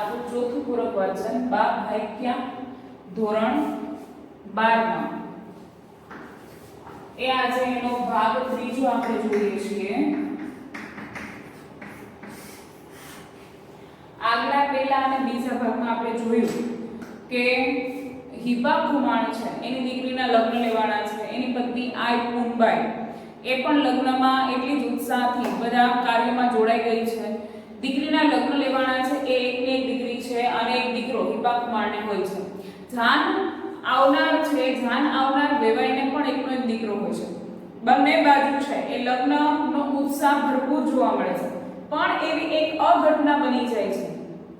આપણું ચોથું પૂરક વાચન બા ભાઈ ક્યાં ધોરણ 12 માં એ આજે એનો ભાગ ત્રીજો આપણે જોઈએ છીએ। આગલા પહેલા અને બીજા ભાગમાં આપણે જોયું કે હિપા કુમાર છે એની દીકરીના લગ્ન લેવાના છે, એની પત્ની આઈ પૂનબાઈ એ પણ લગ્નમાં એટલી જ ઉત્સાહથી બધા કાર્યોમાં જોડાઈ ગઈ છે। દીકરીના લગ્ન લેવાના છે, એ એકની એક દીકરી છે અને એક દીકરો હિપા કુમારને હોય છે। જાન આવનાર વેવાઈને પણ એકનો એક દીકરો હોય છે। બંને બાજુ છે એ લગ્નનો ઉત્સાહ ભરપૂર જોવા મળે છે, પણ એવી એક અઘટના બની જાય છે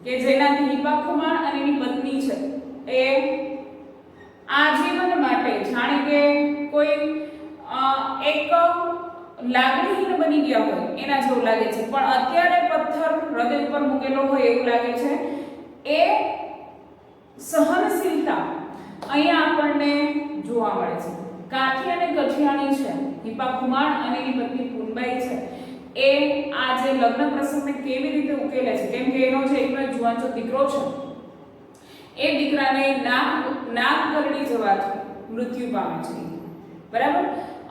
કે જેનાથી હિપા કુમાર અને એની પત્ની છે એ આજીવન માટે જાણે કે કોઈ એક લાગણીહીન બની ગયા હોય એના જેવું લાગે છે, પણ અત્યારે પથ્થર હૃદય પર મૂકેલો હોય એવું લાગે છે। એ સહનશીલતા અહીંયા આપણને જોવા મળે છે। કાઠી અને કઠિયાણી છે હિપા કુમાર અને એની પત્ની પૂનબાઈ છે એ આ જે લગ્ન પ્રસંગને કેવી રીતે ઉકેલે છે, કેમ કે એનો જે એકનો એક જુવાનચો દીકરો છે એ દીકરાને નાક કરડી જવાથી મૃત્યુ પામે છે, બરાબર।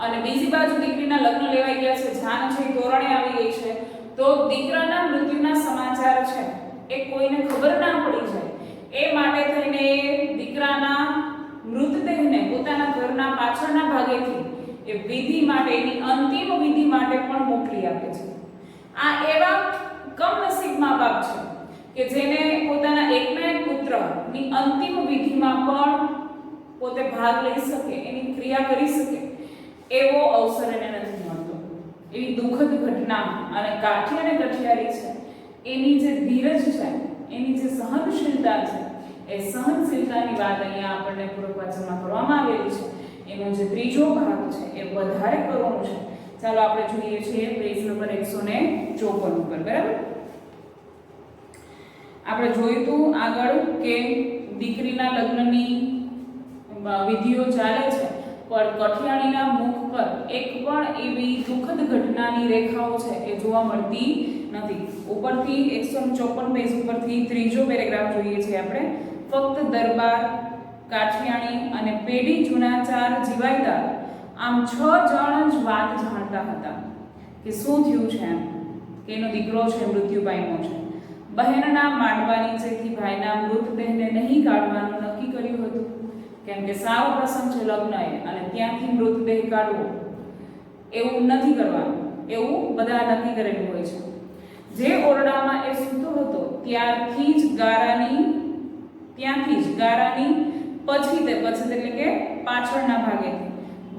અને બીજી બાજુ દીકરીના લગ્ન લેવાઈ ગયા છે, જાન છે તોરણે આવી ગઈ છે, તો દીકરાના મૃત્યુના સમાચાર છે એ કોઈને ખબર ના પડી જાય એ માટે થઈને દીકરાના મૃતદેહને પોતાના ઘરના પાછળના ભાગેથી એ વિધિ માટે, એની અંતિમ વિધિ માટે પણ મોકલી આપે છે। આ એવા કમનસીબ મા-બાપ છે કે જેને પોતાના એકના એક પુત્રની અંતિમ વિધિમાં પણ પોતે ભાગ લઈ શકે, એની ક્રિયા કરી શકે એવો અવસર એને નથી મળતો। એવી દુઃખદ ઘટના અને કાઠી અને કઠિયારી છે એની જે ધીરજ છે, એની જે સહનશીલતા છે, એ સહનશીલતાની વાત અહીંયા આપણને પૂરક વાચનમાં કરવામાં આવેલી છે। એનો જે ત્રીજો ભાગ છે એ વધારે કરવાનો છે। ચાલો આપણે જોઈએ છીએ પેજ નંબર 154 ઉપર, બરાબર। આપણે જોયું હતું આગળ કે દીકરીના લગ્નની વિધિઓ ચાલે છે, પણ કઠિયાણીના મુખ પર એક પણ એવી દુઃખદ ઘટનાની રેખાઓ છે એ જોવા મળતી નથી। ઉપરથી 154 પેજ ઉપરથી ત્રીજો પેરેગ્રાફ જોઈએ છીએ આપણે। ફક્ત દરબાર, કાઠિયાણી અને પેઢી જૂના 4 જીવાયદાર આમ 6 જણ જ વાત જાણતા હતા કે શું થયું છે, એમ કે એનો દીકરો છે મૃત્યુ પામ્યો છે। બહેનના માંડવા નીચેથી ભાઈના મૃતદેહને નહીં કાઢવાનું નક્કી કર્યું હતું, કેમ કે સારો પ્રસંગ છે લગ્ન અને ત્યાંથી મૃતદેહ કાઢવો એવું નથી કરવાનું, એવું બધા નક્કી કરેલું હોય છે। જે ઓરડામાં એ સૂતો હતો ત્યાંથી જ ગારાની પછી એટલે કે પાછળના ભાગેથી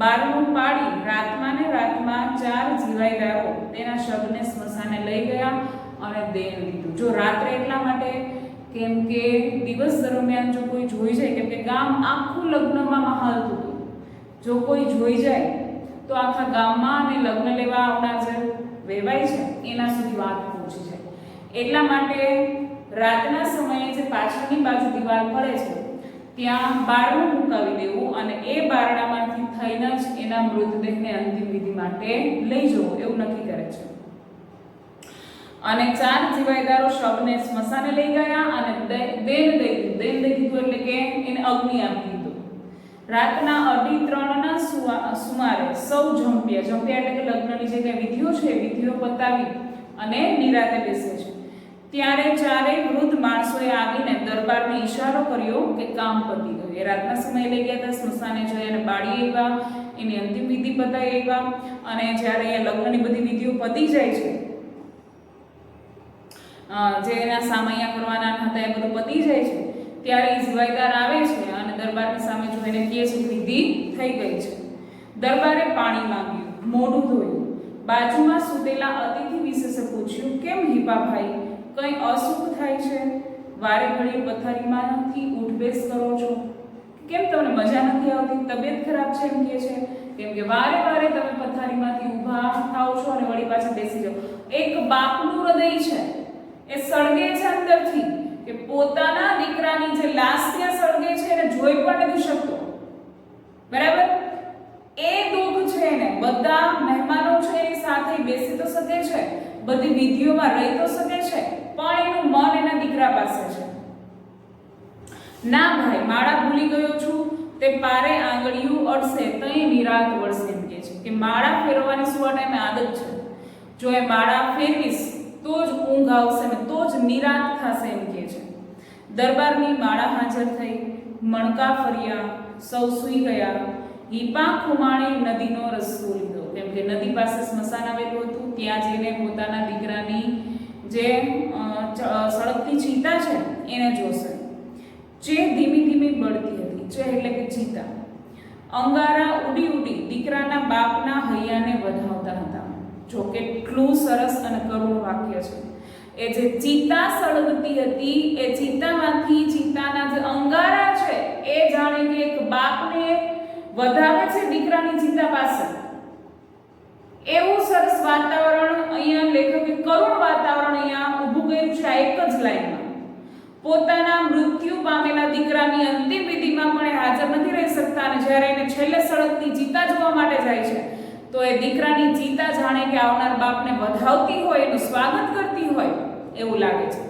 બારણું પાડી રાતમાં 4 જીવાયદારો તેના શબને સ્મશાને લઈ ગયા અને દેહ દીધું। જો રાત્રે એટલા માટે કેમ કે દિવસ દરમિયાન જો કોઈ જોઈ જાય, કેમ કે ગામ આખું લગ્નમાં હાલતું હતું, જો કોઈ જોઈ જાય તો આખા ગામમાં અને લગ્ન લેવા આવનાર જે વેવાય છે એના સુધી વાત પહોંચી જાય, એટલા માટે રાતના સમયે જે પાછળની બાજુ દિવાલ પડે છે ત્યાં બારણું મુકાવી દેવું અને એ બારણામાંથી થઈને જ એના મૃતદેહને અંતિમ વિધિ માટે લઈ જવો એવું નક્કી કરે છે। અને 4 જીવાયદારો શબને સ્મશાને લઈ ગયા અને દેન દઈ દીધું એટલે કે એને અગ્નિ આપી દીધું। રાતના 2:30 સુમારે સૌ જંપ્યા એટલે કે લગ્નની જે કઈ વિધિઓ છે વિધિઓ પતાવી અને નિરાતે બેસે છે। ત્યારે 4 વૃદ્ધ માણસોએ આવીને દરબારને ઈશારો કર્યો કે કામ પતી ગયું। એ રાતના સમયે લઈ ગયા હતા, સ્મશાને જઈ અને બાળી આવ્યા, એની અંતિમ વિધિ પતાવી આવ્યા અને જ્યારે અહીંયા લગ્નની બધી વિધિઓ પતી જાય છે, જે એના સામૈયા કરવાના હતા એ બધું પતી જાય છે, ત્યારે એ જીવાયદાર આવે છે અને દરબારની સામે જોઈને કહે છે કે વિધિ થઈ ગઈ છે। દરબારે પાણી માંગ્યું, મોઢું ધોયું, બાજુમાં સૂતેલા અતિથિ વિશેષે પૂછ્યું, કેમ હિપાભાઈ, કંઈ અસુખ થાય છે? વારે ઘડી પથારીમાંથી ઉઠબેસ કરો છો, કેમ તમને મજા નથી આવતી? તબિયત ખરાબ છે એમ કહે છે, કેમ કે વારે તમે પથારીમાંથી ઊભા થાઓ છો અને વળી પાછા બેસી જાઓ। એક બાપનું હૃદય છે એ સળગે છે અંદરથી કે પોતાના દીકરાની જે લાશ ત્યાં સળગે છે એને જોઈ પણ નથી શકતો, બરાબર। એ દુઃખ છે ને બધા મહેમાનો છે એની સાથે બેસી તો શકે છે, બધી વિધિઓમાં રહી તો શકે છે, પણ એનું મન એના દીકરા પાસે છે। ના ભાઈ માળા ભૂલી ગયો છું, તે પારે આંગળીયું અડશે તઈ નિરાંત વળશે એમ કહે છે કે માળા ફેરવવાની શું આ ટાઈમે આદત છે, જો એ માળા ફેરવીશ તો જ ઊંઘ આવશે ને તો જ નિરાંત થશે એમ કહે છે. દરબારની માળા હાજર થઈ, મણકા ફર્યા, સૌ સૂઈ ગયા. હિપા ખુમાણે નદીનો રસ્તો લીધો, કેમ કે નદી પાસે સ્મશાન આવેલું હતું. ત્યાં જઈને પોતાના દીકરાની જે સળગતી ચિતા છે એને જોશે, જે ધીમી ધીમી બળતી હતી. જે એટલે કે ચિતા. અંગારા ઉડી ઉડી દીકરાના બાપના હૈયાને વધાવતા હતા. જો કેટલું સરસ અને કરુણ વાક્ય છે. એ જે ચિતા સળગતી હતી એ ચિતામાંથી ચિતાના જે અંગારા છે એ જાણે કે એક બાપને વધાવે છે દીકરાની ચિતા પાસે. એવું સરસ વાતાવરણ અહીંયા લેખકે કરુણ વાતાવરણ અહીંયા ઊભું કર્યું છે આ એક જ લાઈનમાં. પોતાના મૃત્યુ પામેલા દીકરાની અંતિમ વિધિમાં પણ એ હાજર નથી રહી શકતા અને જ્યારે એને છેલ્લે સળગતી ચિતા જોવા માટે જાય છે તો એ દીકરાની ચિતા જાણે કે આવનાર બાપને વધાવતી હોય, એનું સ્વાગત કરતી હોય એવું લાગે છે.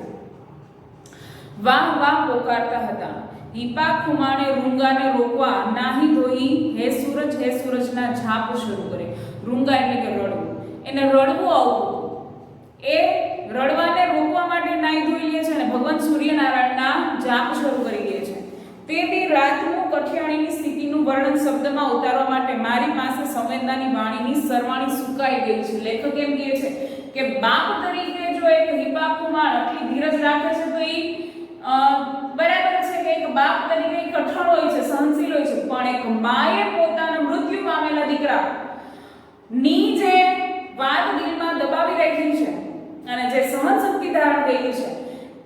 વાહ વાહ પોકારતા હતા. હિપા ખુમાણે રૂંગાને રોકવા નાહી ધોઈ હે સૂરજના ઝાપ શરૂ કરે. રૂંગા એટલે કે રડવું. એને રડવું આવતું. એ રડવાને રોકવા માટે નાહી ધોઈ લે છે અને ભગવાન સૂર્યનારાયણના જાપ શરૂ કરી દે છે. તેથી રાતનું કઠિયાણીની સ્થિતિનું વર્ણન શબ્દમાં ઉતારવા માટે મારી પાસે સંવેદનાની વાણીની સરવાણી સુકાઈ ગઈ છે. લેખક એમ કહે છે કે બાપ તરીકે જો એક હિપા ખુમાણ આટલી ધીરજ રાખે છે તો એ બરાબર છે કે એક બાપ તરીકે કઠણ હોય છે, સહનશીલ હોય છે, પણ એક માએ પોતાના મૃત્યુ પામેલા દીકરા ની જે વાત દિલમાં દબાવી રાખી છે અને જે સહન શક્તિ ધારણ કરી છે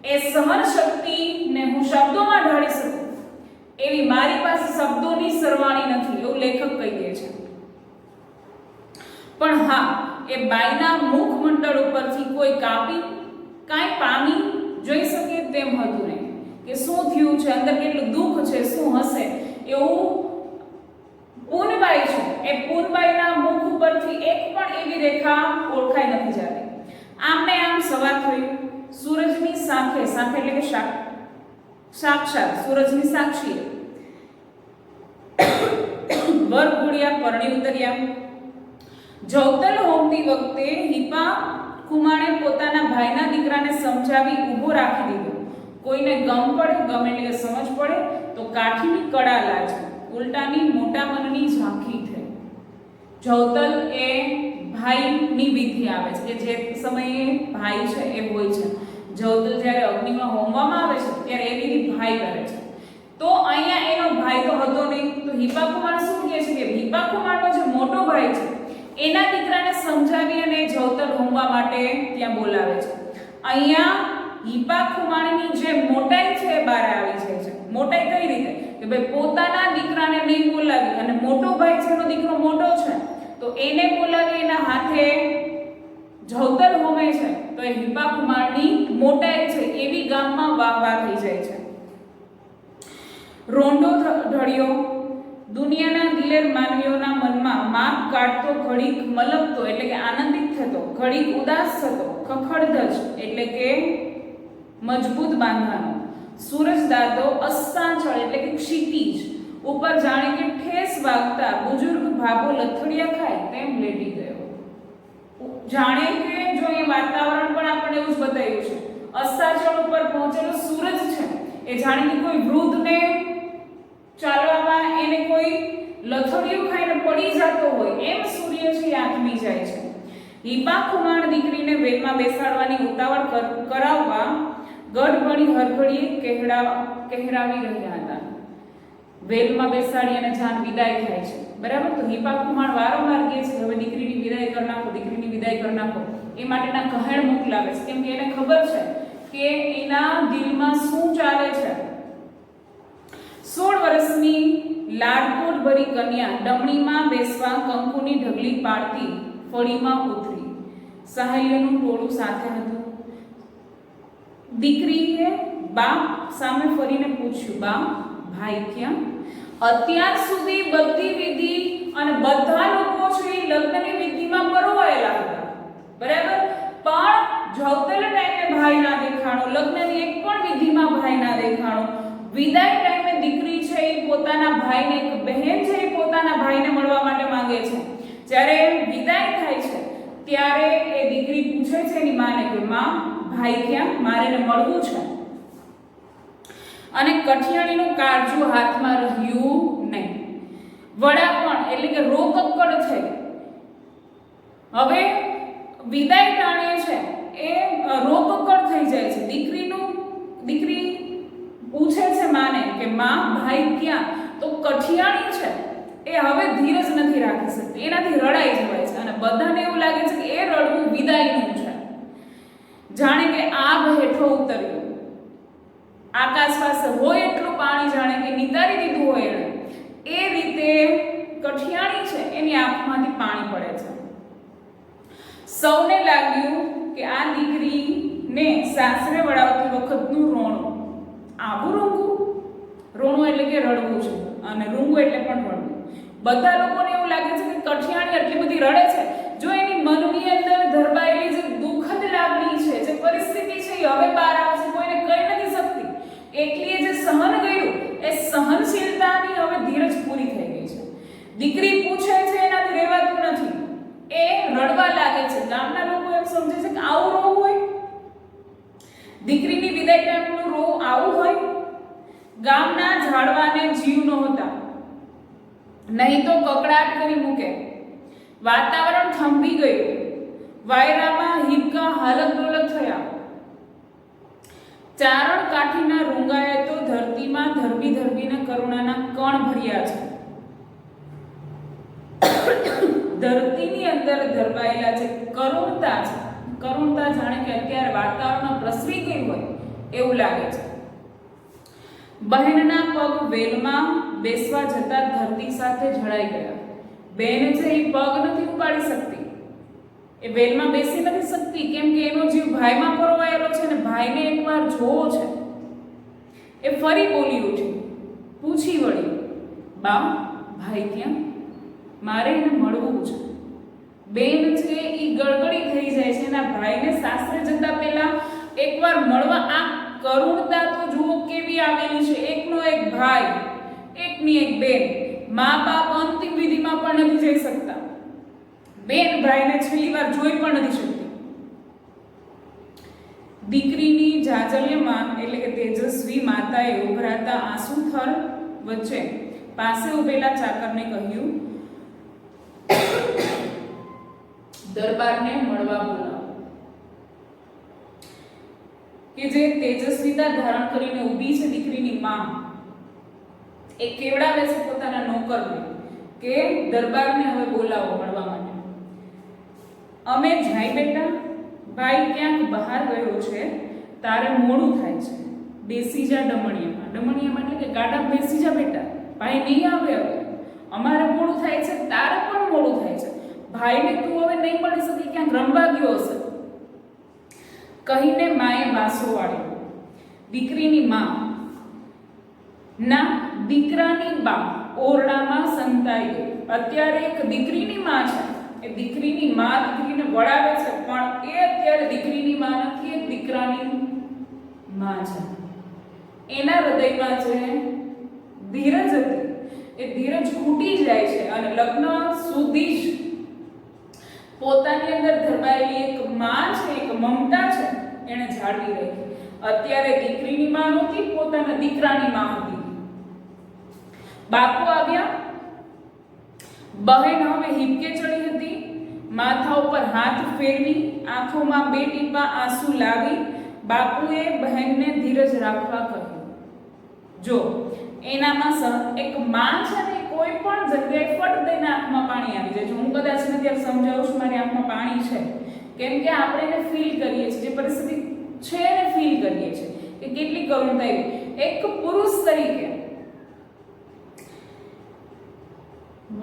એ સહન શક્તિને હું શબ્દોમાં ઢાળી શકું એવી મારી પાસે શબ્દોની સરવાણી નથી એવું લેખક કહી દે છે. પણ હા, એ બાઈના મુખમંડળ ઉપરથી કોઈ કાંઈ પામી જોઈ શકે તેમ હતું નહીં કે શું થયું છે, અંદર કેટલું દુઃખ છે, શું હશે એવું પૂનબાઈ છે. એ પૂનબાઈના મુખ ઉપરથી એક પણ એવી રેખા ઓળખાઈ નથી જતી. આમને આમ સવાર થયું. સૂરજની સાંખે એટલે કે સાક્ષાત સૂરજની સાક્ષી વરઘોડિયા પરણી ઉતર્યા. જવતલ હોમતી વખતે હિપા ખુમાણે પોતાના ભાઈના દીકરાને સમજાવી ઊભો રાખી દીધો. કોઈને ગમ પડે, ગમ એટલે કે સમજ પડે તો કાઠીની કડા લાજે, ઉલટાની મોટા મનની ઝાંખી થઈ. જવતલ એ ભાઈની વિધિ આવે છે કે જે સમયે ભાઈ છે એ હોય છે. જવતલ જ્યારે અગ્નિમાં હોમવામાં આવે છે ત્યારે એ વિધિ ભાઈ કરે છે. તો અહીંયા એનો ભાઈ તો હતો નહીં, તો હિપા ખુમાણ શું કહે છે કે હિપા ખુમાણનો જે મોટો ભાઈ છે એના દીકરાને સમજાવી અને જવતલ હોમવા માટે ત્યાં બોલાવે છે. અહીંયા હિપા ખુમાણની જે મોટાઈ છે એ બહાર આવી જાય છે. મોટાઈ કઈ રીતે કે ભાઈ પોતાના દીકરાને નહીં બોલાવી અને મોટો ભાઈ છે એનો દીકરો મોટો છે તો એને બોલાવી એના હાથે જવતલ હોમે છે તો એ હિપા ખુમાણની મોટાઈ છે એવી ગામમાં વાહ થઈ જાય છે. રોંડો ઢળ્યો. દુનિયાના દિલેર માનવીઓના મનમાં માપ કાઢતો, ઘડીક મલકતો એટલે કે આનંદિત થતો, ઘડીક ઉદાસ થતો, ખખડધજ એટલે કે મજબૂત બાંધાનો, સૂરજ દાદો અસ્તાંચળ એટલે કે ક્ષિતિજ ઉપર જાણે કે ઠેસ વાગતા બુજુર્ગ ભાભો લથડિયા ખાય તેમ લેટી ગયો. જાણે કે જો એ વાતાવરણ પણ આપણે એવું જ બતાવ્યું છે. અસ્તાંચળ ઉપર પહોંચેલો સૂરજ છે એ જાણે કે કોઈ વૃદ્ધને ચાલવામાં એને કોઈ લથડિયું ખાઈને પડી જતો હોય એમ સૂર્ય છે આથમી જાય છે. હિપા ખુમાણ દીકરીને વેલમાં બેસાડવાની ઉતાવળ કરાવવા ગઢભણી હરઘડીએ કહેરાવી રહ્યા હતા. વેલમાં બેસાડી અને જાન વિદાય થાય છે, બરાબર. તો હિપા ખુમાણ વારંવાર કહે છે હવે દીકરીની વિદાય કરી નાખો, દીકરીની વિદાય કરી નાખો. એ માટેના કહેણ મોકલાવે છે કેમ કે એને ખબર છે કે એના દિલમાં શું ચાલે છે. 16 વર્ષની લાડકોટ ભરી કન્યા ડમણીમાં બેસવા કંકુની ઢગલી પાડતી ફળીમાં ઉતરી. સહાયનું ટોળું સાથે હતું. દીકરીએ બાપ સામે ફરીને પૂછ્યું, બા ભાઈ ક્યાં? અત્યાર સુધી બધી વિધિ અને બધા લોકો છે એ લગ્નની વિધિમાં પરોવાયેલા હતા, બરાબર. પણ જવતલ ટાઈમે ભાઈ ના દેખાણો, લગ્નની એક પણ વિધિમાં ભાઈ ના દેખાણો. વિદાય ટાઈમે દીકરી છે એ પોતાના ભાઈને, એક બહેન છે એ પોતાના ભાઈને મળવા માટે માંગે છે. જ્યારે વિદાય થાય છે ત્યારે એ દીકરી પૂછે છે એની માને કે માં, ભાઈ ક્યાં, મારે એને મળવું છે. અને કઠિયાણીનું કાળજું હાથમાં રહ્યું નહીં. વડાપણ એટલે કે રોકકડ થઈ. હવે વિદાય ટાણે છે એ રોકકડ થઈ જાય છે. દીકરી પૂછે છે માને કે માં, ભાઈ ક્યાં? તો કઠિયાણી છે એ હવે ધીરજ નથી રાખી શકતી, એનાથી રડાઈ જવાય છે. અને બધાને એવું લાગે છે કે એ રડવું વિદાયનું છે. જાણે કે આભ હેઠો ઉતર્યો, આકાશ પાસે હોય એટલું પાણી જાણે કે નિતારી દીધું હોય એણે, એ રીતે કઠિયાણી છે એની આંખમાંથી પાણી પડે છે. સૌને લાગ્યું કે આ દીકરીને સાસરે વળાવતી વખતનું રોણું, આવું રૂંગું, રોણું એટલે કે રડવું છે અને રૂંગું એટલે પણ રડવું. બધા લોકોને એવું લાગે છે કે કઠિયાણી આટલી બધી રડે છે, જો એની મનની અંદર ધરબાયેલી જે દુઃખદ લાગણી છે, જે પરિસ્થિતિ છે એ હવે બહાર આવશે, કોઈને કહી નથી શકતી. એકલીએ જે સહન કર્યું એ સહનશીલતાની હવે ધીરજ પૂરી થઈ ગઈ છે. દીકરી પૂછે છે એનાથી રહેવાતું નથી, એ રડવા લાગે છે. ગામના લોકો એમ સમજે છે કે આવું રોવું હોય, દીકરીની વિદાય ટાઈમનું રોવું આવું હોય. ગામના ઝાડવાને જીવ નહોતા, નહીં તો કકડાટ કરી મૂકે. વાતાવરણ થંભી ગયું, વાયરામાં હિબકા હાલત ડોલત થયા. ચારણ કાઠીના રૂંગાએ તો ધરતીમાં ધરબી ધરબીને કરુણાના કણ ભર્યા છે. ધરતીની અંદર ધરબાયેલા જે કરુણતા છે, કરુણતા જાણે કે અત્યારે વાતાવરણમાં પ્રસરી ગઈ હોય એવું લાગે છે. બહેનના પગ વેલમાં બેસવા જતા ધરતી સાથે જડાઈ ગયા. બહેન છે એ પગ નથી ઉપાડી શકતી, એ વેલમાં બેસી નથી શકતી, કેમ કે એનો જીવ ભાઈમાં પરોવાયેલો છે ને ભાઈને એકવાર જોવો છે. એ ફરી બોલી ઉઠી, પૂછી વળી, બા, ભાઈ ક્યાં? મારે એને મળવું છે. બેન છે એ ગળગળી થઈ જાય છે એના ભાઈને સાસરે જતા પહેલા એકવાર મળવા. આ કરુણતા તો જુઓ કેવી આવેલી છે. એકનો એક ભાઈ, એકની એક બેન, મા બાપ અંતિમ વિધિમાં પણ નથી જઈ શકતા, બેન ભાઈને છેલ્લી વાર જોઈ પણ નથી શકતી. દીકરીની જાજલ્યમાન એટલે કે તેજસ્વી માતાએ ઉભરાતા આંસુથર વચ્ચે પાસે ઉભેલા ચાકરને કહ્યું, દરબારને મળવા બોલાવો. કે જે તેજસ્વીતા ધારણ કરીને ઊભી છે દીકરીની માં, એ કેવડાવે છે પોતાના નોકરને કે દરબારને હવે બોલાવો મળવા માટે. અમે જાય બેટા, ભાઈ ક્યાંક બહાર ગયો છે, તારે મોડું થાય છે, બેસી જા ડમણિયામાં. ડમણિયામાં એટલે કે ગાડા બેસી જા બેટા, ભાઈ નહીં આવે હવે, અમારે મોડું થાય છે, તારે પણ મોડું થાય છે, ભાઈને તું હવે નહીં મળી શકે, ક્યાંક રમવા ગયો હશે. કહીને માએ બાસો વાળ્યો. દીકરીની માં ના દીકરાની બા ઓરડામાં સંતાઈ ગઈ. અત્યારે એક દીકરીની માં છે, એ દીકરીની માં દીકરીને વળાવે છે, પણ એ અત્યારે દીકરીની માં નથી, એ દીકરાની માં છે. એના હૃદયમાં જે ધીરજ હતી એ ધીરજ ખૂટી જાય છે અને લગ્ન સુધી જ પોતાની અંદર ધરબાયેલી એક માં છે, એક મમતા છે, એને જાળવી રાખી. અત્યારે દીકરીની માં નહોતી, પોતાના દીકરાની માં હતી. બાપુ આવ્યા. બહેન હવે હિપકે ચડી હતી. માથા ઉપર હાથ ફેરવી, આંખોમાં બે ટીપા આંસુ લાવી બાપુએ બહેનને ધીરજ રાખવા કહ્યું. જો એનામાં એક માં છે ને, કોઈ પણ જગ્યાએ ફટ દઈને આંખમાં પાણી આવી જાય. જો હું કદાચ ને ત્યારે સમજાવું છું મારી આંખમાં પાણી છે, કેમ કે આપણે એને ફીલ કરીએ છીએ, જે પરિસ્થિતિ છે એને ફીલ કરીએ છીએ કે કેટલી કરુણતા આવી. એક પુરુષ તરીકે,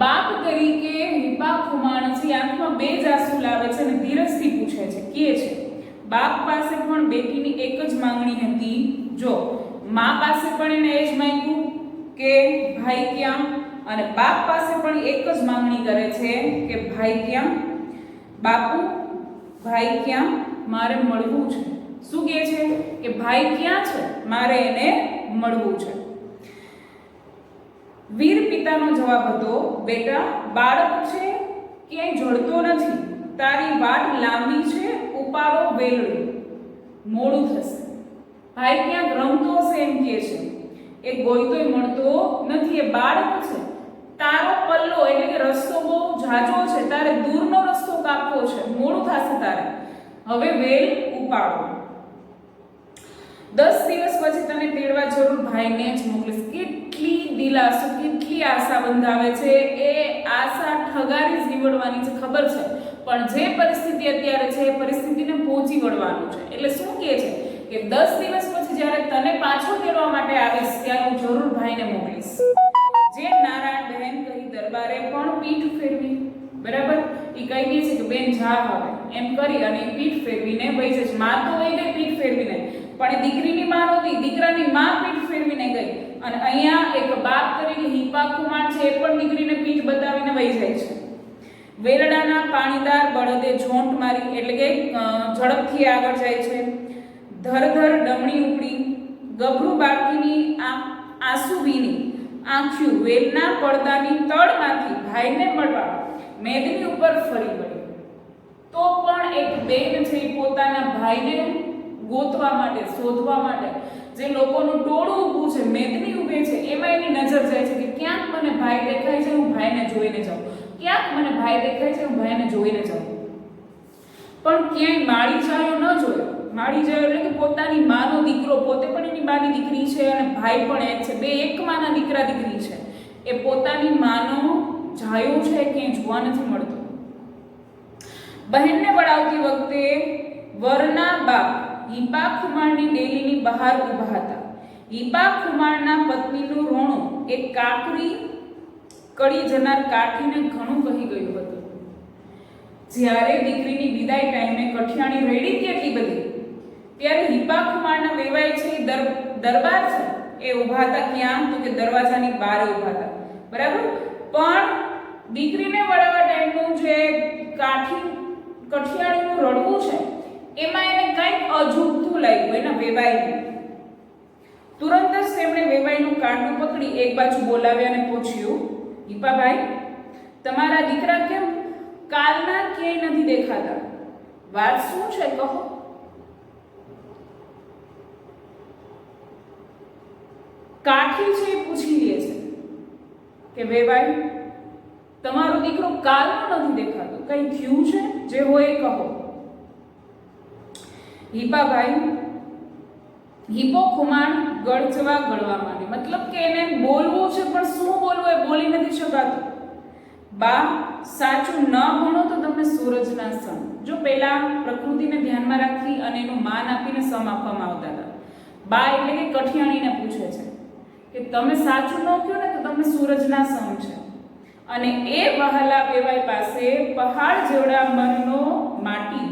બાપ તરીકે હિપા ખુમાણજી આંખમાં બે જ આંસુ લાવે છે અને ધીરજથી પૂછે છે, કહે છે, બાપ પાસે પણ બેટીની એક જ માંગણી હતી. જો મા પાસે પણ એને એ જ માંગ્યું કે ભાઈ ક્યાં, અને બાપ પાસે પણ એક જ માંગણી કરે છે કે ભાઈ ક્યાં? બાપુ, ભાઈ ક્યાં? મારે મળવું છે. શું કહે છે કે ભાઈ ક્યાં છે? મારે એને મળવું છે. વીર પિતાનો જવાબ હતો, બેટા બાળક છે ક્યાંય જડતો નથી, તારી વાટ લાંબી છે, ઉપાડો વેલડી. મોડું થશે. ભાઈ ક્યાંક રમતો હશે એમ કહે છે, એ ગોઈતોય મળતો નથી, એ બાળક છે, તારો પલ્લો એટલે કે રસ્તો બહુ ઝાઝો છે, તારે દૂરનો રસ્તો કાપવો છે, મોડું થશે તારે, હવે વેલ ઉપાડો. 10 દિવસ પછી તને તેડવા જરૂર ભાઈને જ મોકલીશ. કેટલી દિલાસો, કેટલી આશા બંધાવે છે. એ આશા ઠગારી જ નીવડવાની છે, ખબર છે, પણ જે પરિસ્થિતિ અત્યારે છે એ પરિસ્થિતિને પહોંચી વળવાનું છે. એટલે શું કહે છે કે 10 દિવસ પછી જ્યારે તને પાછો તેડવા માટે આવીશ ત્યારે હું જરૂર ભાઈને મોકલીશ. જે નારાયણ બહેન કહી દરબારે પણ પીઠ ફેરવી. બરાબર, એ કહી દે છે કે બેન જા હવે, એમ કરી અને પીઠ ફેરવીને વહી જશે. માં તો વહી ગઈ પીઠ ફેરવીને, પણ એ દીકરીની માં નહોતી, દીકરાની માં પીઠ ફેરવીને ગઈ. અને અહીંયા એક બાપ તરીકે હિપા કુમાર છે એ પણ દીકરીને પીઠ બતાવીને વહી જાય છે. વેલડાના પાણીદાર બળદે ઝોંટ મારી, એટલે કે ઝડપથી આગળ જાય છે. ધરધર ડમણી ઉપડી, ગભરું બાળકીની આંસુભીની આંખ્યું વેલના પડદાની તળમાંથી ભાઈને મળવા મેદની ઉપર ફરી વળી. તો પણ એક બેન છે પોતાના ભાઈને ગોતવા માટે, શોધવા માટે, જે લોકોનું ટોળું ઊભું છે, મેદની ઊભે છે, એમાં એની નજર જાય છે કે ક્યાંક મને ભાઈ દેખાય છે, હું ભાઈને જોઈને જાઉં, ક્યાંક મને ભાઈ દેખાય છે, હું ભાઈને જોઈને જાઉં. પણ ક્યાંય માળી જાયો ન જોયો. માળી જાયો એટલે કે પોતાની માનો દીકરો, પોતે પણ એની માની દીકરી છે અને ભાઈ પણ એક છે, બે એક માના દીકરા દીકરી છે. એ પોતાની માનો જાયો છે ક્યાંય જોવા નથી મળતો. બહેનને વળાવતી વખતે વરના બાપ હિપા ખુમારની ડેલીની બહાર ઊભા હતા. હિપા ખુમારના પત્નીનું રોણું એક કાકરી કડી જનાર કાઠીને ઘણું કહી ગયું હતું. જ્યારે દીકરીની વિદાય ટાઈમે કઠિયાણી રેડી હતી એટલી બધી, ત્યારે હિપા ખુમારના વેવાય છે દરબાર છે એ ઊભા હતા. ક્યાં? તો કે દરવાજાની બહાર ઊભા હતા. બરાબર, પણ દીકરીને વળાવવા ટાઈમનું જે કઠિયાણીનું રડવું છે એમાં એને કંઈક અજુગતું લાગ્યું એના વેવાઈને. તુરંત જ તેમણે વેવાઈનું કાંડું પકડી એક બાજુ બોલાવ્યા અને પૂછ્યું, હિપાભાઈ તમારા દીકરા કેમ કાલના ક્યાંય નથી દેખાતા? વાત શું છે કહો? કાઠી છે પૂછી લે છે કે વેવાઈ તમારો દીકરો કાલનો નથી દેખાતો, કઈ થયું છે? જે હોય એ કહો. હિપાભાઈ હિપો ખુમાણ ગળચવા ગળવા માંડી. મતલબ કે એને બોલવું છે પણ શું બોલવું એ બોલી નથી શકાતું. બા સાચું ન ભણો તો તમને સૂરજના સમ. જો પહેલા પ્રકૃતિને ધ્યાનમાં રાખી અને એનું માન આપીને સમ આપવામાં આવતા હતા. બા એટલે કે કઠિયાણીને પૂછે છે કે તમે સાચું ન કહો ને તો તમે સૂરજના સમ છે. અને એ વહાલા વેવાઈ પાસે પહાડ જેવડા મનનો માટી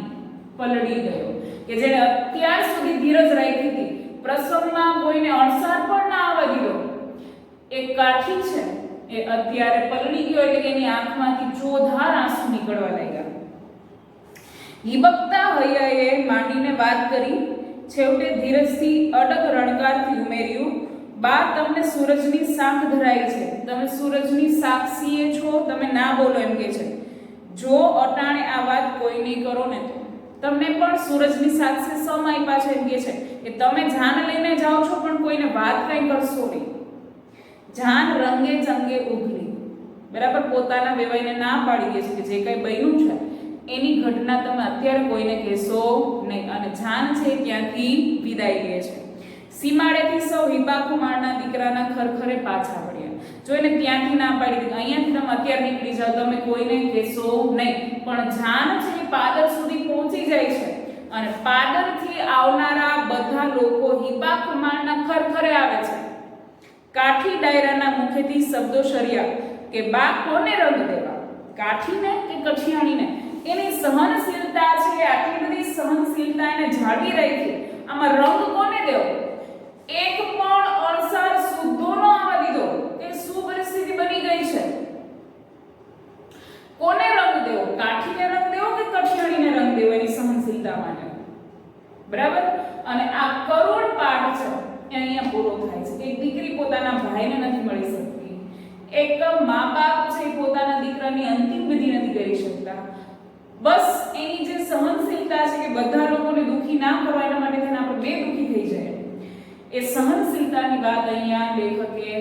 પલળી ગયો કે જેને અત્યાર સુધી ધીરજ રાખી હતી, પ્રસંગમાં કોઈને અણસાર પણ ના આવવા દીધો. એ કાઠી છે એ અત્યારે પલળી ગયો, એટલે કે એની આંખમાંથી ચોધાર આંસુ નીકળવા લાગ્યા. હિબકતા હૈયાએ માંડીને વાત કરી, છેવટે ધીરજથી અડગ રણકારથી ઉમેર્યું, બા તમને સૂરજની સાખ ધરાઈ છે, તમે સૂરજની સાક્ષીએ છો, તમે ના બોલો એમ કે છે. જો અટાણે આ વાત કોઈ નહીં કરો ને તો તમને પણ સૂરજની સાક્ષી સમ આપ્યા છે એમ કે છે કે તમે જાન લઈને જાઓ છો પણ કોઈને વાત કંઈ કરશો નહીં. જાન રંગે ચંગે ઉઘલી. બરાબર, પોતાના વેવાઈને ના પાડી દે છે કે જે કંઈ બન્યું છે એની ઘટના તમે અત્યારે કોઈને કહેશો નહીં. અને જાન છે ત્યાંથી વિદાય લે છે. સીમાડેથી સૌ હિપા ખુમારના દીકરાના ખરખરે પાછા વળ્યા. જો એને ત્યાંથી ના પાડી દીધી, અહીંયાથી તમે અત્યારે નીકળી જાઓ, તમે કોઈને કહેશો નહીં. પણ જાન છે એ પાદર સુધી પહોંચી જાય છે અને પાદરથી આવનારા બધા લોકો હિપા ખુમારના ખરખરે આવે છે. કાઠી ડાયરાના મુખેથી શબ્દો શર્યા કે બા કોને રંગ દેવા, કાઠીને કે કઠિયાણીને? એની સહનશીલતા છે, આટલી બધી સહનશીલતા એને જાળવી રાખી, આમાં રંગ કોને દેવો? એક પણ અણસાર સુદ્ધો ન આવવા દીધો. એ શું પરિસ્થિતિ બની ગઈ છે? કોને રંગ દેવો? કાઠીને રંગ દેવો કે કઠિયાણીને રંગ દેવો એની સહનશીલતા માટે? બરાબર. અને આ કરુણ પાઠ છે એ અહીંયા પૂરો થાય છે. એક દીકરી પોતાના ભાઈને નથી મળી શકતી, એક મા બાપ છે પોતાના દીકરાની અંતિમ વિધિ નથી કરી શકતા, બસ એની જે સહનશીલતા છે કે બધા લોકોને દુખી ના કરવા એના માટે થઈને આપણે બે દુખી થઈ જાય, એ સહનશીલતાની વાત અહીંયા લેખકે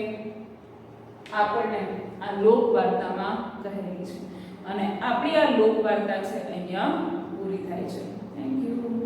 આપણને આ લોક વાર્તામાં કહેલી છે અને આપણી આ લોક વાર્તા છે અહીંયા પૂરી થાય છે. Thank you.